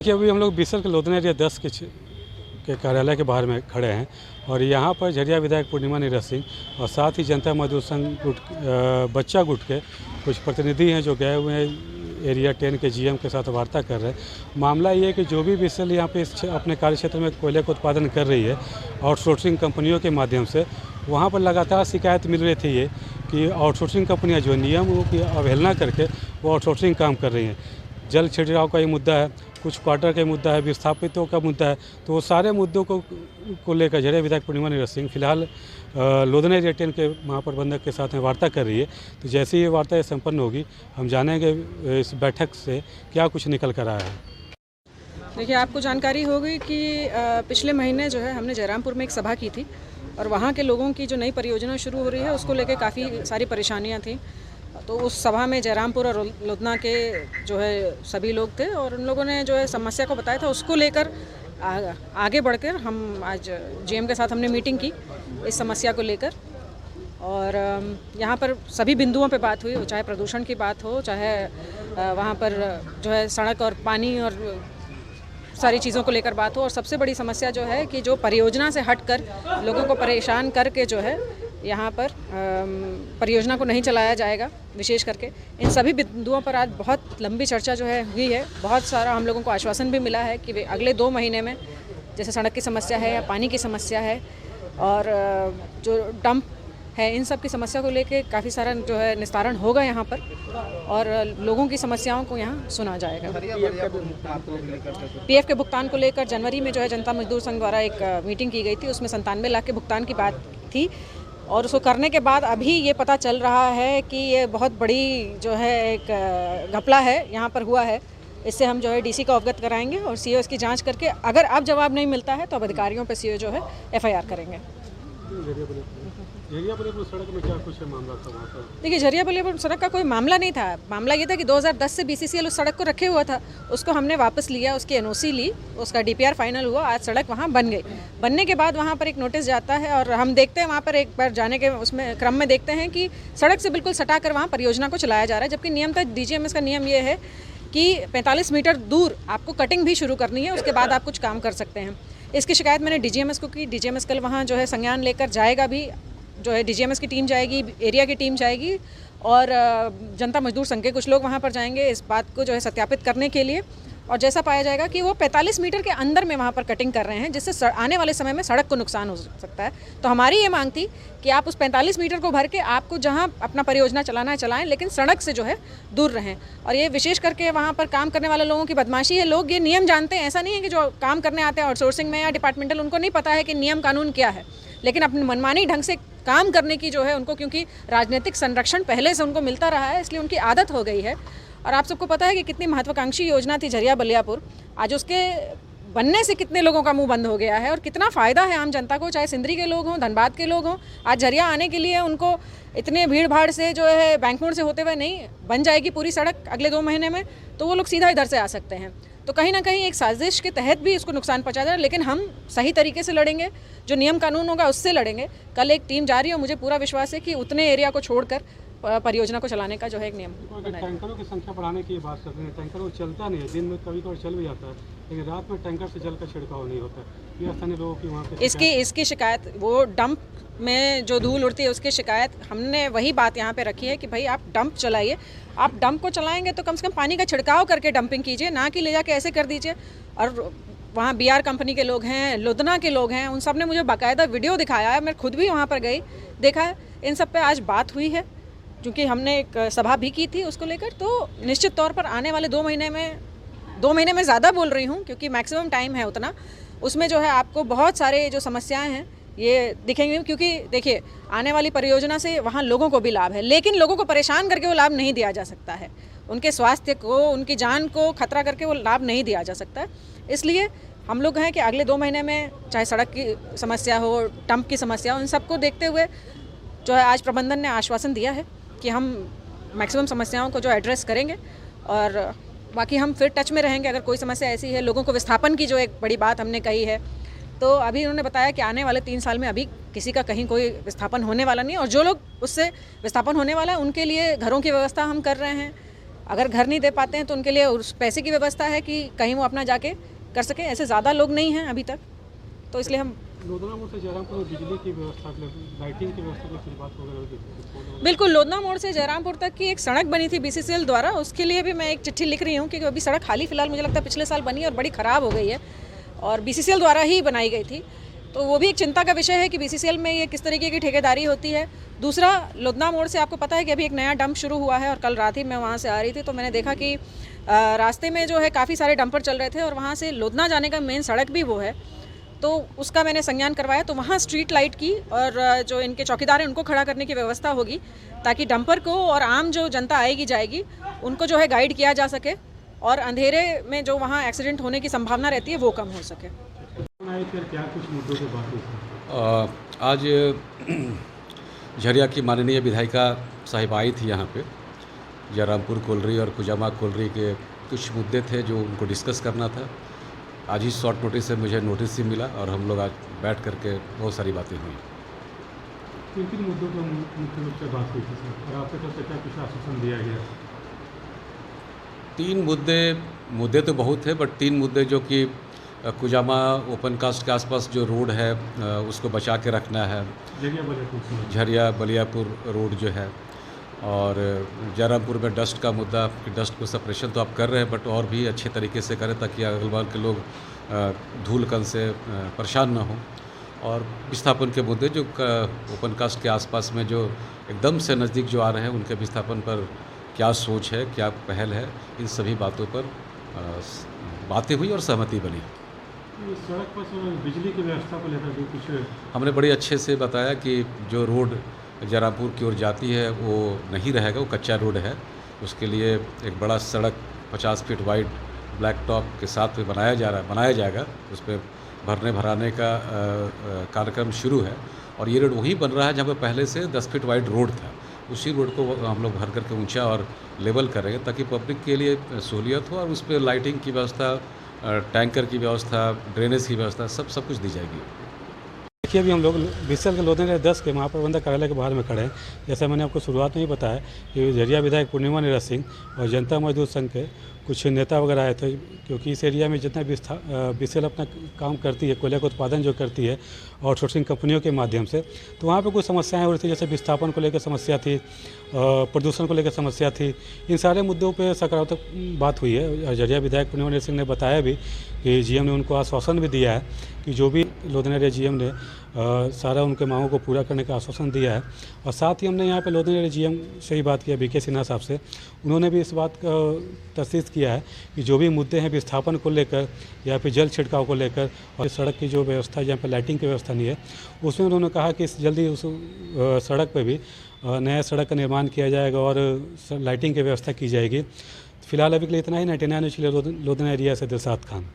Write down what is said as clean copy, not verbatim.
देखिए, अभी हम लोग बिसर के लोधना एरिया 10 के कार्यालय के बाहर में खड़े हैं और यहाँ पर झरिया विधायक पूर्णिमा नीरज सिंह और साथ ही जनता मजदूर संघ बच्चा गुट के कुछ प्रतिनिधि हैं जो गए हुए हैं एरिया 10 के जीएम के साथ वार्ता कर रहे हैं। मामला ये है कि जो भी बिसल यहाँ पे अपने कार्य क्षेत्र में कोयले का उत्पादन कर रही है आउटसोर्सिंग कंपनियों के माध्यम से, वहाँ पर लगातार शिकायत मिल रही थी ये कि आउटसोर्सिंग कंपनियाँ जो नियमों की अवहेलना करके वो आउटसोर्सिंग काम कर रही हैं। जल छिड़काव का ये मुद्दा है, कुछ क्वार्टर का मुद्दा है, विस्थापितों का मुद्दा है, तो वो सारे मुद्दों को लेकर झरिया विधायक पूर्णिमा नीरज सिंह फिलहाल लोधना एरिया 10 के महाप्रबंधक के साथ में वार्ता कर रही है। तो जैसे ही ये वार्ता संपन्न होगी हम जानेंगे इस बैठक से क्या कुछ निकल कर आया है। देखिए, आपको जानकारी होगी कि पिछले महीने जो है हमने जयरामपुर में एक सभा की थी और वहाँ के लोगों की जो नई परियोजना शुरू हो रही है उसको लेकर काफ़ी सारी परेशानियाँ थी। तो उस सभा में जयरामपुर और लोधना के जो है सभी लोग थे और उन लोगों ने जो है समस्या को बताया था। उसको लेकर आगे बढ़कर हम आज जीएम के साथ हमने मीटिंग की इस समस्या को लेकर और यहाँ पर सभी बिंदुओं पे बात हुई, चाहे प्रदूषण की बात हो, चाहे वहाँ पर जो है सड़क और पानी और सारी चीज़ों को लेकर बात हो। और सबसे बड़ी समस्या जो है कि जो परियोजना से हटकर लोगों को परेशान करके जो है यहाँ पर परियोजना को नहीं चलाया जाएगा। विशेष करके इन सभी बिंदुओं पर आज बहुत लंबी चर्चा जो है हुई है। बहुत सारा हम लोगों को आश्वासन भी मिला है कि अगले 2 महीने में जैसे सड़क की समस्या है या पानी की समस्या है और जो डंप है, इन सब की समस्या को लेके काफ़ी सारा जो है निस्तारण होगा यहाँ पर और लोगों की समस्याओं को यहाँ सुना जाएगा। पीएफ के भुगतान को लेकर जनवरी में जो है जनता मजदूर संघ द्वारा एक मीटिंग की गई थी, उसमें 97 लाख के भुगतान की बात थी और उसको करने के बाद अभी ये पता चल रहा है कि ये बहुत बड़ी जो है एक घपला है यहाँ पर हुआ है। इससे हम जो है डीसी को अवगत कराएंगे और सीओ इसकी जांच करके अगर अब जवाब नहीं मिलता है तो अब अधिकारियों पर सीओ जो है एफआईआर करेंगे। झरिया बलेपुर सड़क में क्या कुछ मामला था वहाँ पर? देखिए, झरिया बलेपुर सड़क का कोई मामला नहीं था। मामला ये था कि 2010 से बीसीसीएल उस सड़क को रखे हुआ था, उसको हमने वापस लिया, उसकी एनओसी ली, उसका डीपीआर फाइनल हुआ, आज सड़क वहाँ बन गई। बनने के बाद वहाँ पर एक नोटिस जाता है और हम देखते हैं वहाँ पर एक बार जाने के उसमें क्रम में देखते हैं कि सड़क से बिल्कुल सटा कर वहाँ परियोजना को चलाया जा रहा है, जबकि नियम था डीजीएमएस का नियम ये है कि 45 मीटर दूर आपको कटिंग भी शुरू करनी है, उसके बाद आप कुछ काम कर सकते हैं। इसकी शिकायत मैंने डीजीएमएस को की। डीजीएमएस कल वहाँ जो है संज्ञान लेकर जाएगा भी, जो है डीजीएमएस की टीम जाएगी, एरिया की टीम जाएगी और जनता मजदूर संघ के कुछ लोग वहाँ पर जाएंगे इस बात को जो है सत्यापित करने के लिए। और जैसा पाया जाएगा कि वो 45 मीटर के अंदर में वहाँ पर कटिंग कर रहे हैं, जिससे आने वाले समय में सड़क को नुकसान हो सकता है। तो हमारी ये मांग थी कि आप उस 45 मीटर को भर के आपको जहाँ अपना परियोजना चलाना है चलाएं, लेकिन सड़क से जो है दूर रहें। और ये विशेष करके वहाँ पर काम करने वाले लोगों की बदमाशी है। लोग ये नियम जानते हैं, ऐसा नहीं है कि जो काम करने आते हैं आउटसोर्सिंग में या डिपार्टमेंटल, उनको नहीं पता है कि नियम कानून क्या है, लेकिन अपनी मनमानी ढंग से काम करने की जो है उनको, क्योंकि राजनीतिक संरक्षण पहले से उनको मिलता रहा है, इसलिए उनकी आदत हो गई है। और आप सबको पता है कि कितनी महत्वाकांक्षी योजना थी झरिया बलियापुर, आज उसके बनने से कितने लोगों का मुंह बंद हो गया है और कितना फ़ायदा है आम जनता को, चाहे सिंदरी के लोग हों, धनबाद के लोग हों। आज झरिया आने के लिए उनको इतने भीड़ भाड़ से जो है बैंक मोड़ से होते हुए नहीं, बन जाएगी पूरी सड़क अगले 2 महीने में, तो वो लोग सीधा इधर से आ सकते हैं। तो कहीं ना कहीं एक साजिश के तहत भी इसको नुकसान पहुंचा जा रहा है, लेकिन हम सही तरीके से लड़ेंगे, जो नियम कानून होगा उससे लड़ेंगे। कल एक टीम जा रही है, मुझे पूरा विश्वास है कि उतने एरिया को छोड़कर परियोजना को चलाने का जो है एक नियम। टैंकरों की संख्या बढ़ाने की बात कर रहे हैं, टैंकर वो चलता नहीं है, दिन में कभी कभी चल भी जाता है, लेकिन रात में टैंकर से जल का छिड़काव नहीं होता। ये स्थानीय लोगों की वहाँ पे इसकी शिकायत, वो डंप में जो धूल उड़ती है उसकी शिकायत, हमने वही बात यहाँ पे रखी है कि भाई आप डंप चलाइए। आप डंप को चलाएंगे तो कम से कम पानी का छिड़काव करके डंपिंग कीजिए, ना कि ले जाके ऐसे कर दीजिए। और वहाँ बीआर कंपनी के लोग हैं, लोधना के लोग हैं, उन सब ने मुझे बाकायदा वीडियो दिखाया है, मैं खुद भी वहाँ पर गई, देखा है। इन सब पे आज बात हुई है, क्योंकि हमने एक सभा भी की थी उसको लेकर। तो निश्चित तौर पर आने वाले 2 महीने में ज़्यादा बोल रही हूँ क्योंकि मैक्सिमम टाइम है उतना, उसमें जो है आपको बहुत सारे जो समस्याएं हैं ये दिखेंगे। क्योंकि देखिए, आने वाली परियोजना से वहाँ लोगों को भी लाभ है, लेकिन लोगों को परेशान करके वो लाभ नहीं दिया जा सकता है। उनके स्वास्थ्य को, उनकी जान को खतरा करके वो लाभ नहीं दिया जा सकता है। इसलिए हम लोग हैं कि अगले 2 महीने में चाहे सड़क की समस्या हो, डंप की समस्या हो, इन सबको देखते हुए जो है आज प्रबंधन ने आश्वासन दिया है कि हम मैक्सिमम समस्याओं को जो एड्रेस करेंगे और बाकी हम फिर टच में रहेंगे। अगर कोई समस्या ऐसी है, लोगों को विस्थापन की जो एक बड़ी बात हमने कही है, तो अभी उन्होंने बताया कि आने वाले 3 साल में अभी किसी का कहीं कोई विस्थापन होने वाला नहीं है और जो लोग उससे विस्थापन होने वाला है उनके लिए घरों की व्यवस्था हम कर रहे हैं। अगर घर नहीं दे पाते हैं तो उनके लिए उस पैसे की व्यवस्था है कि कहीं वो अपना जाके कर सकें। ऐसे ज़्यादा लोग नहीं हैं अभी तक, तो इसलिए हम लोधना मोड़ से जयरामपुर में बिजली की व्यवस्था के लिए, लाइटिंग की व्यवस्था के लिए कुछ बात वगैरह होगी? बिल्कुल, लोधना मोड़ से जयरामपुर तक की एक सड़क बनी थी बीसीसीएल द्वारा, उसके लिए भी मैं एक चिट्ठी लिख रही हूँ क्योंकि अभी सड़क हाल ही फिलहाल मुझे लगता है पिछले साल बनी और बड़ी ख़राब हो गई है और बीसीसीएल द्वारा ही बनाई गई थी। तो वो भी एक चिंता का विषय है कि बीसीसीएल में ये किस तरीके की ठेकेदारी होती है। दूसरा, लोधना मोड़ से आपको पता है कि अभी एक नया डंप शुरू हुआ है और कल रात ही मैं वहाँ से आ रही थी तो मैंने देखा कि रास्ते में जो है काफ़ी सारे डंपर चल रहे थे और वहाँ से लोधना जाने का मेन सड़क भी वो है, तो उसका मैंने संज्ञान करवाया। तो वहाँ स्ट्रीट लाइट की और जो इनके चौकीदार हैं उनको खड़ा करने की व्यवस्था होगी ताकि डंपर को और आम जो जनता आएगी जाएगी उनको जो है गाइड किया जा सके और अंधेरे में जो वहाँ एक्सीडेंट होने की संभावना रहती है वो कम हो सके। क्या कुछ मुद्दों पे बात हुई? आज झरिया की माननीय विधायिका साहिब आई थी यहाँ पे। जयरामपुर कोलरी और कुजामा कोलरी के कुछ मुद्दे थे जो उनको डिस्कस करना था। आज ही शॉर्ट नोटिस से मुझे नोटिस ही मिला और हम लोग आज बैठ करके बहुत सारी बातें हुई। किन मुद्दों पर मुख्य रूप से बात हुई थी सर, और आपके तरफ से क्या कुछ आश्वासन दिया गया? 3 मुद्दे तो बहुत थे, बट 3 मुद्दे जो कि कुजामा ओपन कास्ट के आसपास जो रोड है उसको बचा के रखना है, झरिया बलियापुर रोड जो है, और जयरामपुर में डस्ट का मुद्दा कि डस्ट को सेपरेशन तो आप कर रहे हैं बट और भी अच्छे तरीके से करें ताकि अगल बगल के लोग धूल कण से परेशान ना हों, और विस्थापन के मुद्दे जो ओपन कास्ट के आसपास में जो एकदम से नज़दीक जो आ रहे हैं उनके विस्थापन पर क्या सोच है, क्या पहल है, इन सभी बातों पर बातें हुई और सहमति बनी। इस सड़क पर बिजली की व्यवस्था को लेकर भी कुछ हमने बड़े अच्छे से बताया कि जो रोड जयरामपुर की ओर जाती है वो नहीं रहेगा, वो कच्चा रोड है। उसके लिए एक बड़ा सड़क 50 फीट वाइड ब्लैक टॉप के साथ में बनाया जाएगा। उस पर भरने भराने का कार्यक्रम शुरू है और ये रोड वही बन रहा है जहाँ पर पहले से 10 फीट वाइड रोड था। उसी रोड को हम लोग भर करके ऊंचा और लेवल करेंगे ताकि पब्लिक के लिए सहूलियत हो और उस पर लाइटिंग की व्यवस्था, टैंकर की व्यवस्था, ड्रेनेज की व्यवस्था सब कुछ दी जाएगी। देखिए, अभी हम लोग बीसीसीएल के लोधना 10 के महाप्रबंधक कार्यालय के बाहर में खड़े हैं। जैसा मैंने आपको शुरुआत में ही बताया कि झरिया विधायक पूर्णिमा नीरज सिंह और जनता मजदूर संघ के कुछ नेता वगैरह आए थे, क्योंकि इस एरिया में जितना भी बीसीसीएल अपना काम करती है, कोयले का उत्पादन जो करती है आउटसोर्सिंग कंपनियों के माध्यम से, तो वहाँ पे कुछ समस्याएं हो रही थी, जैसे विस्थापन को लेकर समस्या थी, प्रदूषण को लेकर समस्या थी। इन सारे मुद्दों पे सकारात्मक बात हुई है। झरिया विधायक पूर्णिमा नीरज सिंह ने बताया भी कि जीएम ने उनको आश्वासन भी दिया है कि जो भी लोधना एरिया जीएम ने सारा उनके मांगों को पूरा करने का आश्वासन दिया है। और साथ ही हमने यहाँ पे लोधना एरिया जीएम से ही बात किया, बीके सिन्हा साहब से, उन्होंने भी इस बात का तस्दीक किया है कि जो भी मुद्दे हैं विस्थापन को लेकर या फिर जल छिड़काव को लेकर और सड़क की जो व्यवस्था, जहाँ पर लाइटिंग की व्यवस्था नहीं है, उसमें उन्होंने कहा कि जल्दी उस सड़क पर भी नया सड़क का निर्माण किया जाएगा और लाइटिंग की व्यवस्था की जाएगी। फिलहाल अभी के लिए इतना ही। 99 न्यूज़ के लिए लोधना एरिया से दिलशाद खान।